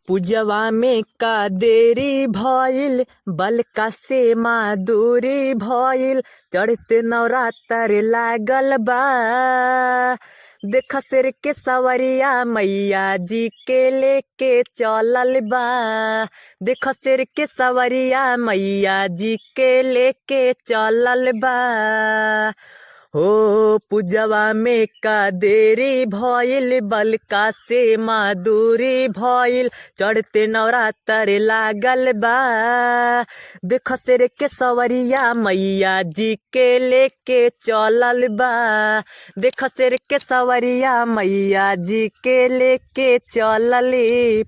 पूजवा में का देरी भइल, बलका से मादूरी भइल, चढ़ते नवरात्र लागल बा। देख सिर के सवरिया मैया जी के लेके चलल बा। देख सिर के सवरिया मैया जी के लेके चलल बा। हो पूजवा में का देरी भइल, बलका से मादूरी भइल, चढ़ते नवरात्र लागल बा। देख सिर के सवरिया मैया जी के लेके चलल बा। देख सिर के सवरिया मैया जी के लेके चलल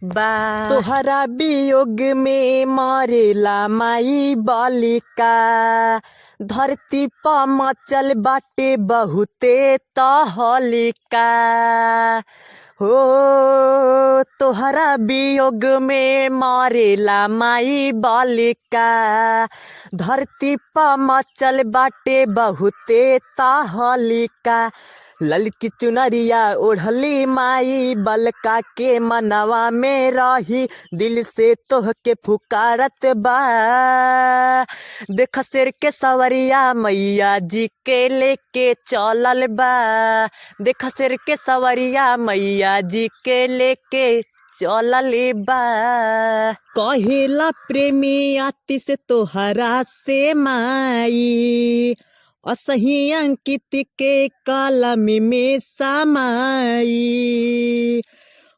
बा। तोहरा वियोग में मरेला माई बालिका, धरती पर मचल बाटे बहुते तहलिका। हो तोहरा वियोग में मरेला माई बालिका, धरती पर मचल बाटे बहुते तहलिका। ललकी चुनरिया ओढ़ली माई, बलका के मनवा में रही, दिल से तोह के पुकारत बा। देख सिर के सवरिया मैया जी के लेके चलल बा। देख सिर के सवरिया मैया जी के लेके चलल बा। कहेला प्रेमी आती से तोहरा से माई, असही अंकित के कलम में समाई।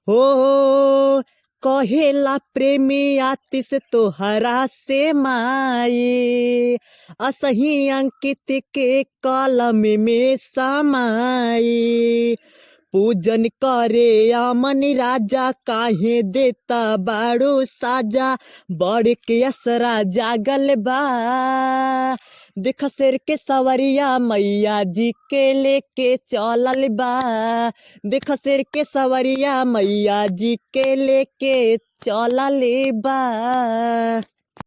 हो कहेला प्रेमी आतिश तोहरा से माई, असही अंकित के कलम में समाई। पूजन करे अमन राजा, काहे देता बाड़ो साजा, बड़ के असरा जागल बा। देख सिर के सवरिया मैया जी के लेके चलल बा। देख सिर के सवरिया मैया जी के लेके चलल बा।